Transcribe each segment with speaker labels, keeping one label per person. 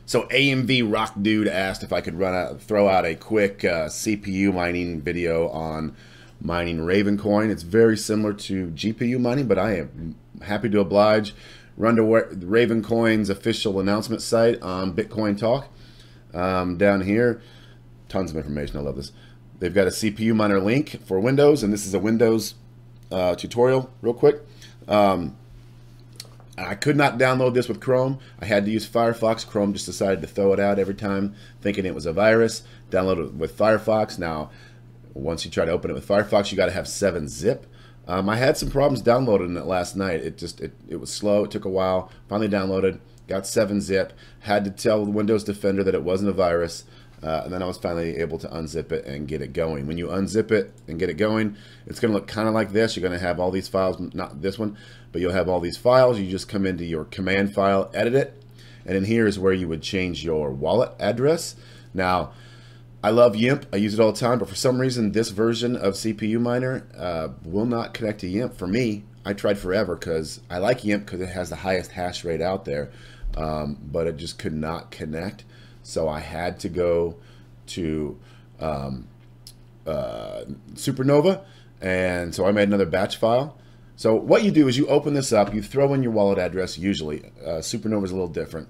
Speaker 1: So AMV Rock Dude asked if I could throw out a quick CPU mining video on mining Ravencoin. It's very similar to GPU mining, but I am happy to oblige. Run to Ravencoin's official announcement site on Bitcoin Talk. Down here, tons of information. I love this. They've got a CPU miner link for Windows, and this is a Windows tutorial real quick. I could not download this with Chrome. I had to use Firefox. Chrome just decided to throw it out every time, thinking it was a virus. Download it with Firefox. Now, once you try to open it with Firefox, you got to have 7-zip. I had some problems downloading it last night. It was slow. It took a while. Finally downloaded. Got 7-zip. Had to tell Windows Defender that it wasn't a virus. And then I was finally able to unzip it and get it going. When you unzip it and get it going, it's going to look kind of like this. You're going to have all these files, not this one, but you'll have all these files. You just come into your command file, edit it, and in here is where you would change your wallet address. Now, I love YIMP. I use it all the time, but for some reason, this version of CPU Miner will not connect to YIMP for me. I tried forever because I like YIMP because it has the highest hash rate out there, but it just could not connect. So I had to go to Supernova, and so I made another batch file. So what you do is you open this up, you throw in your wallet address usually. Supernova is a little different.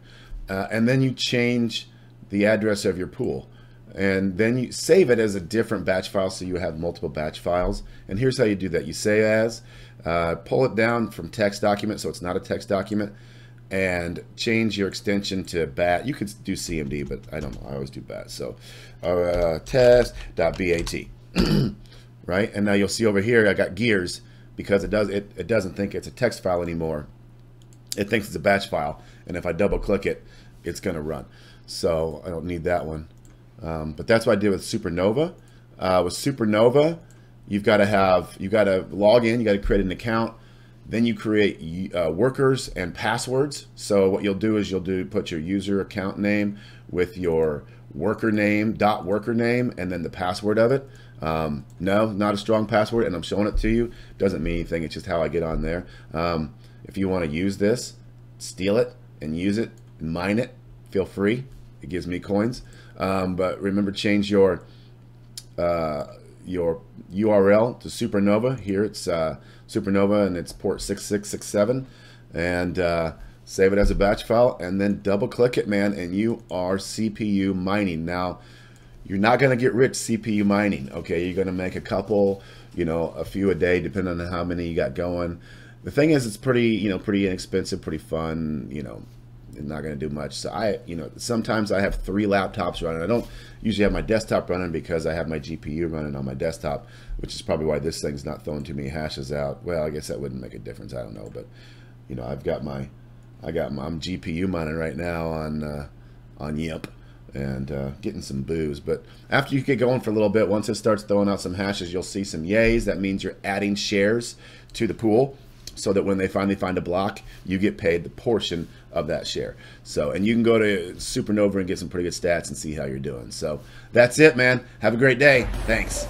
Speaker 1: And then you change the address of your pool. And then you save it as a different batch file so you have multiple batch files. And here's how you do that. You say as, pull it down from text document so it's not a text document, and change your extension to BAT. You could do CMD, but I don't know. I always do BAT. So test.bat. Right? And now you'll see over here I got gears because it doesn't think it's a text file anymore. It thinks it's a batch file. And if I double click it, it's going to run. So I don't need that one. But that's what I did with Supernova. With Supernova, you got to log in, you got to create an account. Then you create workers and passwords. So what you'll do is put your user account name with your worker name, .worker name, and then the password of it. No, not a strong password, and I'm showing it to you. Doesn't mean anything. It's just how I get on there. If you want to use this, steal it and use it, and mine it, feel free. It gives me coins. But remember, change your URL to Supernova. Here it's Supernova and it's port 6667, and save it as a batch file, and then double click it, man, and you are CPU mining. Now, you're not going to get rich CPU mining, okay? You're going to make a couple, a few a day, depending on how many you got going. The thing is, it's pretty inexpensive, pretty fun, not going to do much. So sometimes I have 3 laptops running. I don't usually have my desktop running because I have my GPU running on my desktop, which is probably why this thing's not throwing too many hashes out. Well, I guess that wouldn't make a difference. I don't know, but I'm GPU mining right now on YIMP and getting some booze. But after you get going for a little bit, once it starts throwing out some hashes, you'll see some yays. That means you're adding shares to the pool, so that when they finally find a block, you get paid the portion of that share. So, and you can go to Supernova and get some pretty good stats and see how you're doing. So that's it, man. Have a great day. Thanks.